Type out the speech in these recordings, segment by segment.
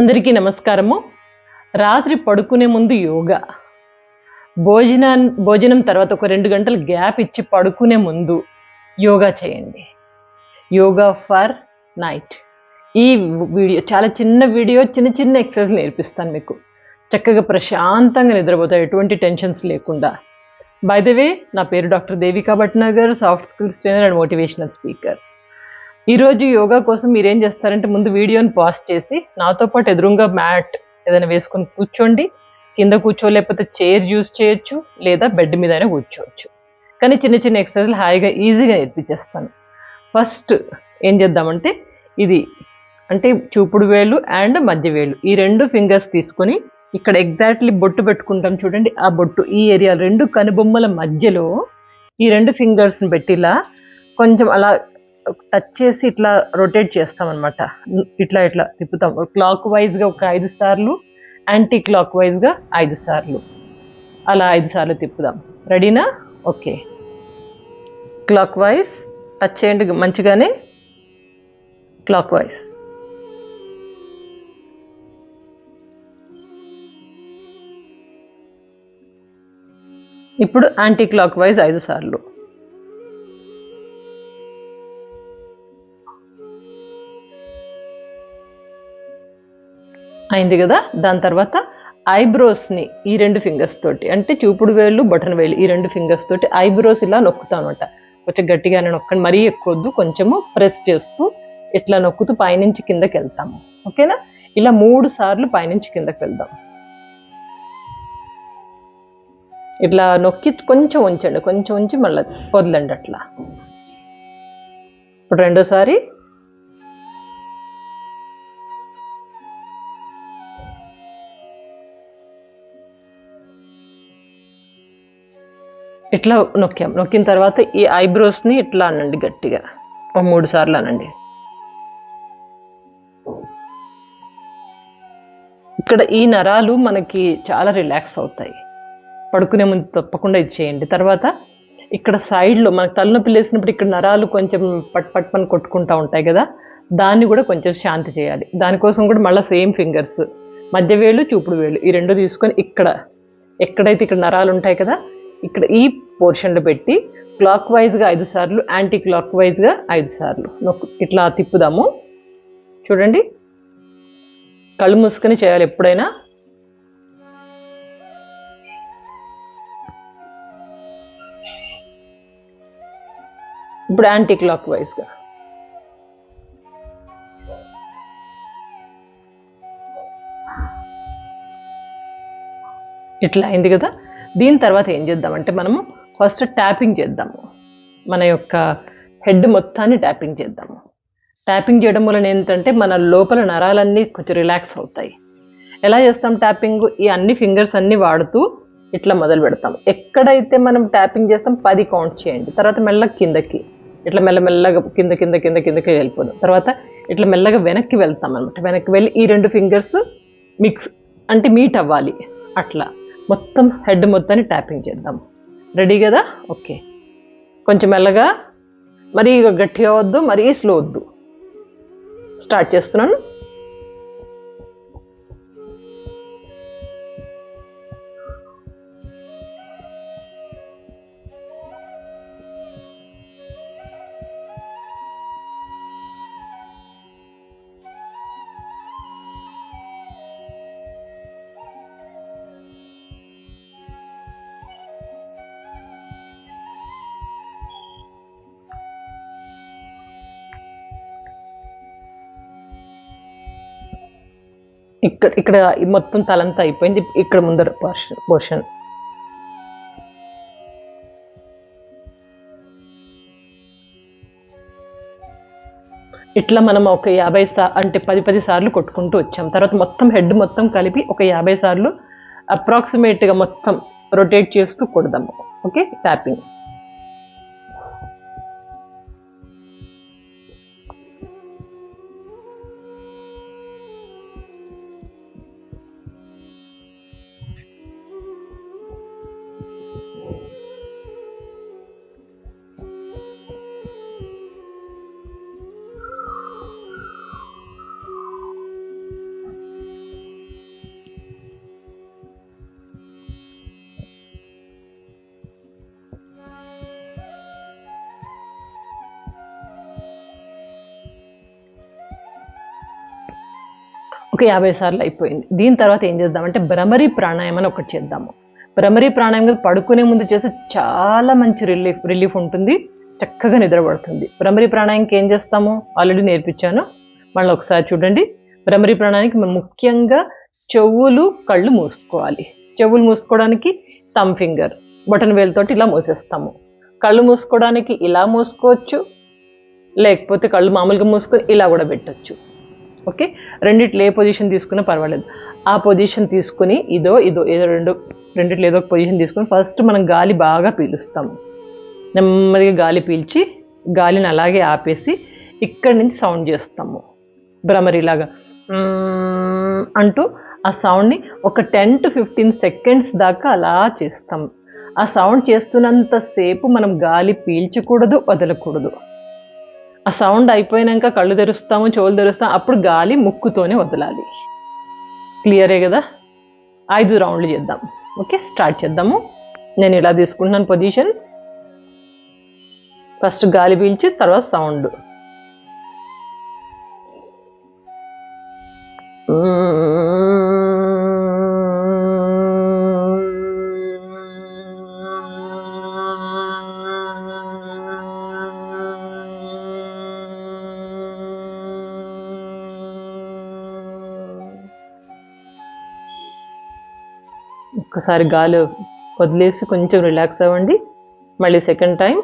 అందరికీ నమస్కారము. రాత్రి పడుకునే ముందు యోగా, భోజనం తర్వాత ఒక 2 గంటలు గ్యాప్ ఇచ్చి పడుకునే ముందు యోగా చేయండి. Yoga for night. ఈ వీడియో చాలా చిన్న వీడియో, చిన్న ఎక్సర్సైజ్ నేర్పిస్తాను మీకు. చక్కగా ప్రశాంతంగా నిద్రపోతారు, ఎటువంటి టెన్షన్స్ లేకుండా. బై ద వే, నా పేరు doctor Devika Bhatnagar, soft skills trainer and motivational speaker. ఈరోజు యోగా కోసం మీరేం చేస్తారంటే, ముందు వీడియోని పాజ్ చేసి నాతో పాటు ఎదురుగా మ్యాట్ ఏదైనా వేసుకొని కూర్చోండి. కింద కూర్చోలేకపోతే చైర్ యూజ్ చేయొచ్చు, లేదా బెడ్ మీద అయినా కూర్చోవచ్చు. కానీ చిన్న ఎక్సర్సైజ్లు హాయిగా ఈజీగా నేర్పించేస్తాను. ఫస్ట్ ఏం చేద్దామంటే, ఇది అంటే చూపుడు వేలు అండ్ మధ్య వేలు, ఈ 2 ఫింగర్స్ తీసుకొని ఇక్కడ ఎగ్జాక్ట్లీ బొట్టు పెట్టుకుంటాం చూడండి. ఆ బొట్టు ఈ ఏరియా 2 కనుబొమ్మల మధ్యలో ఈ 2 ఫింగర్స్ని పెట్టి ఇలా కొంచెం అలా టచ్ చేసి ఇట్లా రొటేట్ చేస్తామన్నమాట. ఇట్లా తిప్పుతాం. క్లాక్ వైజ్గా ఒక 5 సార్లు, యాంటీ క్లాక్ వైజ్గా 5 సార్లు, అలా 5 సార్లు తిప్పుదాం. రెడీనా? ఓకే. క్లాక్ వైజ్ టచ్ చేయండి మంచిగానే. Clock wise. ఇప్పుడు యాంటీ క్లాక్ వైజ్ 5 సార్లు. అయింది కదా. దాని తర్వాత ఐబ్రోస్ని ఈ 2 ఫింగర్స్ తోటి, అంటే చూపుడు వేలు బొటన వేలు, ఈ 2 ఫింగర్స్ తోటి ఐబ్రోస్ ఇలా నొక్కుతాం అనమాట. కొంచెం గట్టిగానే నొక్కండి, మరీ ఎక్కువద్దు, కొంచెము ప్రెస్ చేస్తూ ఇట్లా నొక్కుతూ పైనుంచి కిందకి వెళ్తాము. ఓకేనా? ఇలా 3 సార్లు పైనుంచి కిందకి వెళ్దాం. ఇట్లా నొక్కి కొంచెం ఉంచండి, కొంచెం ఉంచి మళ్ళీ వదలండి అట్లా. ఇప్పుడు రెండోసారి. ఇట్లా నొక్కాం. నొక్కిన తర్వాత ఈ ఐబ్రోస్ని ఇట్లా అనండి గట్టిగా, 3 సార్లు అనండి. ఇక్కడ ఈ నరాలు మనకి చాలా రిలాక్స్ అవుతాయి. పడుకునే ముందు తప్పకుండా ఇది చేయండి. తర్వాత ఇక్కడ సైడ్లో మనకు తలనొప్పి లేసినప్పుడు ఇక్కడ నరాలు కొంచెం పట్ కొట్టుకుంటూ ఉంటాయి కదా, దాన్ని కూడా కొంచెం శాంతి చేయాలి. దానికోసం కూడా మళ్ళీ సేమ్ ఫింగర్స్, మధ్య వేలు చూపుడు వేలు, ఈ 2 తీసుకొని ఇక్కడ ఎక్కడైతే ఇక్కడ నరాలు ఉంటాయి కదా, ఇక్కడ ఈ పోర్షన్లో పెట్టి క్లాక్ వైజ్గా 5 సార్లు, యాంటీ క్లాక్ వైజ్గా 5 సార్లు ఇట్లా తిప్పుదాము. చూడండి, కళ్ళు మూసుకొని చేయాలి ఎప్పుడైనా. ఇప్పుడు యాంటీ క్లాక్ వైజ్గా. ఇట్లా అయింది కదా. దీని తర్వాత ఏం చేద్దామంటే, మనము ఫస్ట్ ట్యాపింగ్ చేద్దాము. మన యొక్క హెడ్ మొత్తాన్ని ట్యాపింగ్ చేద్దాము. ట్యాపింగ్ చేయడం వలన ఏంటంటే, మన లోపల నరాలన్నీ కొంచెం రిలాక్స్ అవుతాయి. ఎలా చేస్తాం ట్యాపింగ్? ఈ అన్ని ఫింగర్స్ అన్నీ వాడుతూ ఇట్లా మొదలు పెడతాం. ఎక్కడైతే మనం ట్యాపింగ్ చేస్తాం 10 కౌంట్ చేయండి. తర్వాత మెల్లగా కిందకి, ఇట్లా మెల్లగా కిందకి వెళ్ళిపోదాం. తర్వాత ఇట్లా మెల్లగా వెనక్కి వెళ్తాం అనమాట. వెనక్కి వెళ్ళి ఈ 2 ఫింగర్స్ మిక్స్ అంటే మీట్ అవ్వాలి. అట్లా మొత్తం హెడ్ మొత్తాన్ని ట్యాపింగ్ చేద్దాం. రెడీ కదా? ఓకే. కొంచెం మెల్లగా, మరీ గట్టిగా వద్దు, మరీ స్లో వద్దు. స్టార్ట్ చేస్తున్నాను. ఇక్కడ మొత్తం తలంతా అయిపోయింది. ఇక్కడ ముందర పోర్షన్ ఇట్లా మనం ఒక 50 అంటే 10 సార్లు కొట్టుకుంటూ వచ్చాం. తర్వాత మొత్తం హెడ్ మొత్తం కలిపి ఒక 50 సార్లు అప్రాక్సిమేట్గా మొత్తం రొటేట్ చేస్తూ కొడదాము. Okay, tapping. ఒక 50 సార్లు అయిపోయింది. దీని తర్వాత ఏం చేద్దామంటే భ్రమరీ ప్రాణాయామం అని ఒకటి చేద్దాము. భ్రమరీ ప్రాణాయామం పడుకునే ముందు చేస్తే చాలా మంచి రిలీఫ్ ఉంటుంది, చక్కగా నిద్రపడుతుంది. భ్రమరీ ప్రాణాయామకి ఏం చేస్తాము ఆల్రెడీ నేర్పించాను, మళ్ళీ ఒకసారి చూడండి. భ్రమరీ ప్రాణాయామకి మనం ముఖ్యంగా చెవులు కళ్ళు మూసుకోవాలి. చెవులు మూసుకోవడానికి థమ్ ఫింగర్ బటన్ వేలుతోటి ఇలా మూసేస్తాము. కళ్ళు మూసుకోవడానికి ఇలా మూసుకోవచ్చు, లేకపోతే కళ్ళు మామూలుగా మూసుకొని ఇలా కూడా పెట్టచ్చు. ఓకే, రెండిట్లో ఏ పొజిషన్ తీసుకున్నా పర్వాలేదు. ఆ పొజిషన్ తీసుకుని ఏదో రెండిట్లో ఏదో ఒక పొజిషన్ తీసుకుని ఫస్ట్ మనం గాలి బాగా పీలుస్తాము. నెమ్మదిగా గాలి పీల్చి గాలిని అలాగే ఆపేసి ఇక్కడి నుంచి సౌండ్ చేస్తాము. భ్రమరిలాగా అంటూ ఆ సౌండ్ని ఒక 10 to 15 seconds దాకా అలా చేస్తాం. ఆ సౌండ్ చేస్తున్నంతసేపు మనం గాలి పీల్చకూడదు, వదలకూడదు. ఆ సౌండ్ అయిపోయినాక కళ్ళు తెరుస్తాము, చెవులు తెరుస్తాము, అప్పుడు గాలి ముక్కుతోనే వదలాలి. క్లియరే కదా? 5 రౌండ్లు చేద్దాం. ఓకే, స్టార్ట్ చేద్దాము. నేను ఇలా తీసుకుంటున్నాను పొజిషన్. ఫస్ట్ గాలి పీల్చి తర్వాత సౌండ్. ఒక్కసారి గాలి వదిలేసి కొంచెం రిలాక్స్ అవ్వండి. మళ్ళీ second time.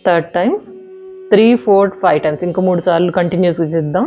Third time. 3, 4, 5 times. ఇంకో 3 సార్లు కంటిన్యూస్గా చేద్దాం.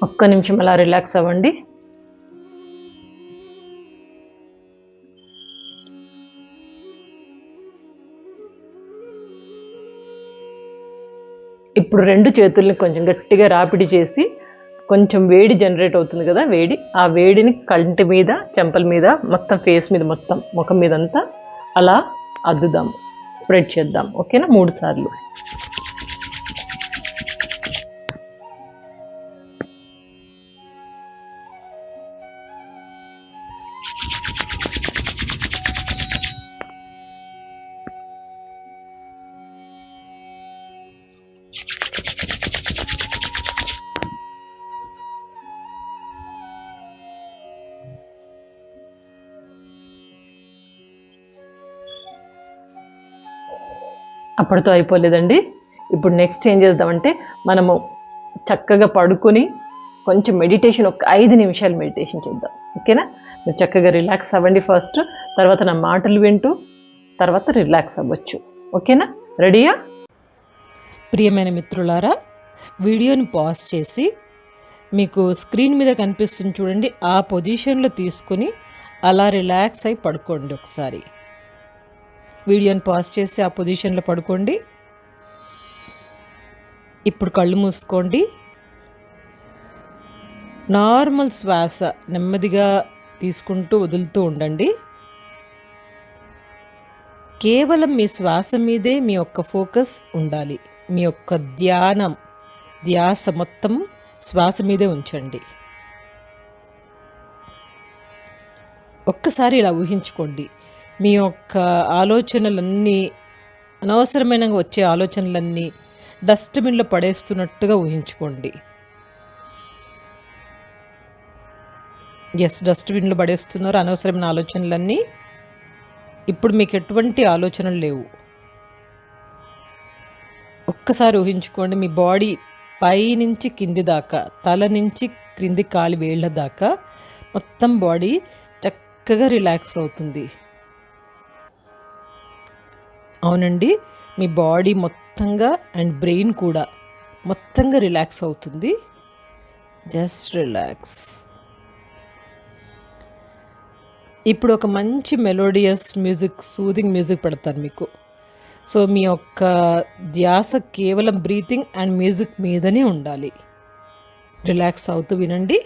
ఒక్క నిమిషం అలా రిలాక్స్ అవ్వండి. ఇప్పుడు 2 చేతుల్ని కొంచెం గట్టిగా రాపిడి చేసి కొంచెం వేడి జనరేట్ అవుతుంది కదా, ఆ వేడిని కంటి మీద, చెంపల మీద, మొత్తం ఫేస్ మీద, మొత్తం ముఖం మీద అంతా అలా అద్దుదాం, స్ప్రెడ్ చేద్దాం. ఓకేనా? 3 సార్లు. అప్పటితో అయిపోలేదండి. ఇప్పుడు నెక్స్ట్ ఏం చేద్దామంటే మనము చక్కగా పడుకొని కొంచెం మెడిటేషన్, ఒక 5 నిమిషాలు మెడిటేషన్ చేద్దాం. ఓకేనా? మీరు చక్కగా రిలాక్స్ అవ్వండి ఫస్ట్, తర్వాత నా మాటలు వింటూ తర్వాత రిలాక్స్ అవ్వచ్చు. ఓకేనా? రెడీయా? ప్రియమైన మిత్రులారా, వీడియోని పాజ్ చేసి మీకు స్క్రీన్ మీద కనిపిస్తుంది చూడండి, ఆ పొజిషన్లో తీసుకుని అలా రిలాక్స్ అయి పడుకోండి. ఒకసారి వీడియోని పాజ్ చేసి ఆ పొజిషన్లో పడుకోండి. ఇప్పుడు కళ్ళు మూసుకోండి. నార్మల్ శ్వాస నెమ్మదిగా తీసుకుంటూ వదులుతూ ఉండండి. కేవలం మీ శ్వాస మీదే మీ యొక్క ఫోకస్ ఉండాలి. మీ యొక్క ధ్యాస మొత్తం శ్వాస మీదే ఉంచండి. ఒక్కసారి ఇలా ఊహించుకోండి, మీ యొక్క ఆలోచనలన్నీ, అనవసరమైన వచ్చే ఆలోచనలన్నీ డస్ట్బిన్లో పడేస్తున్నట్టుగా ఊహించుకోండి. డస్ట్బిన్లో పడేస్తున్నారు అనవసరమైన ఆలోచనలన్నీ. ఇప్పుడు మీకు ఎటువంటి ఆలోచనలు లేవు. ఒక్కసారి ఊహించుకోండి, మీ బాడీ పైనుంచి కింది దాకా, తల నుంచి క్రింది కాలి వేళ్ళ దాకా మొత్తం బాడీ చక్కగా రిలాక్స్ అవుతుంది. అవునండి, మీ బాడీ మొత్తంగా అండ్ బ్రెయిన్ కూడా మొత్తంగా రిలాక్స్ అవుతుంది. Just relax. ఇప్పుడు ఒక మంచి మెలోడియస్ మ్యూజిక్, సూదింగ్ మ్యూజిక్ పెడతాను మీకు. సో మీ యొక్క ధ్యాస కేవలం బ్రీతింగ్ అండ్ మ్యూజిక్ మీదనే ఉండాలి. రిలాక్స్ అవుతూ వినండి.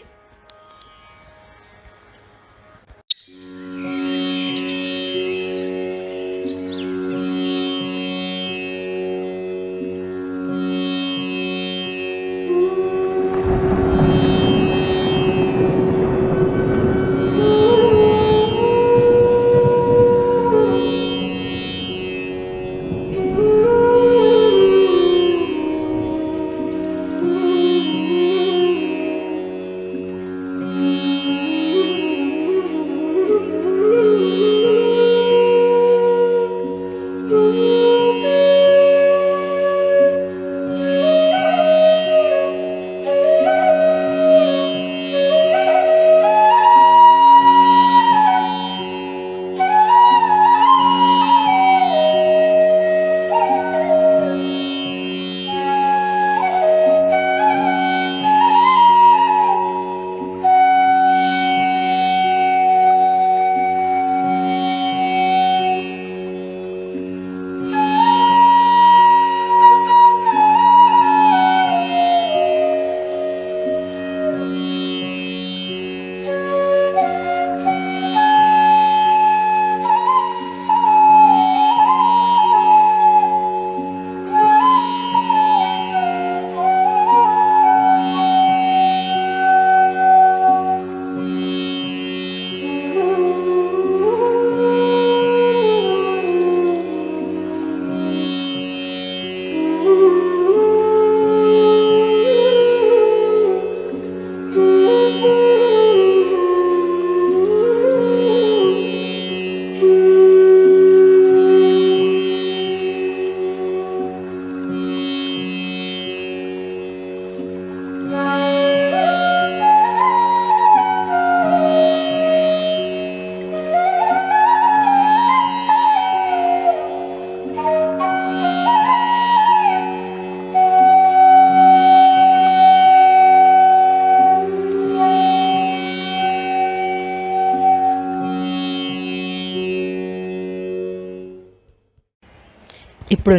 ఇప్పుడు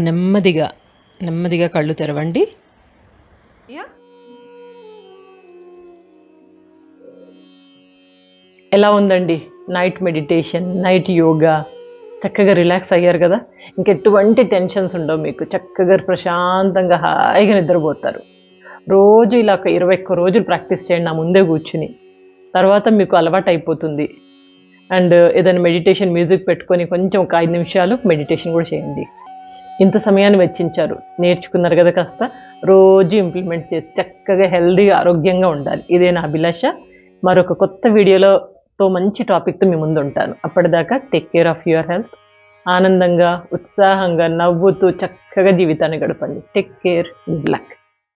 నెమ్మదిగా కళ్ళు తెరవండి. ఎలా ఉందండి నైట్ మెడిటేషన్, నైట్ యోగా? చక్కగా రిలాక్స్ అయ్యారు కదా. ఇంకెటువంటి టెన్షన్స్ ఉండవు మీకు. చక్కగా ప్రశాంతంగా హాయిగా నిద్రపోతారు. రోజు ఇలా ఒక 21 రోజులు ప్రాక్టీస్ చేయండి నా ముందే కూర్చుని. తర్వాత మీకు అలవాటు అయిపోతుంది. అండ్ ఏదైనా మెడిటేషన్ మ్యూజిక్ పెట్టుకొని కొంచెం ఒక 5 నిమిషాలు మెడిటేషన్ కూడా చేయండి. ఇంత సమయాన్ని వెచ్చించారు, నేర్చుకున్నారు కదా, కాస్త రోజు ఇంప్లిమెంట్ చేసి చక్కగా హెల్దీగా ఆరోగ్యంగా ఉండాలి. ఇదే నా అభిలాష. మరొక కొత్త వీడియోతో మంచి టాపిక్తో మీ ముందు ఉంటాను. అప్పటిదాకా take care of your health. ఆనందంగా, ఉత్సాహంగా, నవ్వుతూ చక్కగా జీవితాన్ని గడపండి. Take care. Good luck.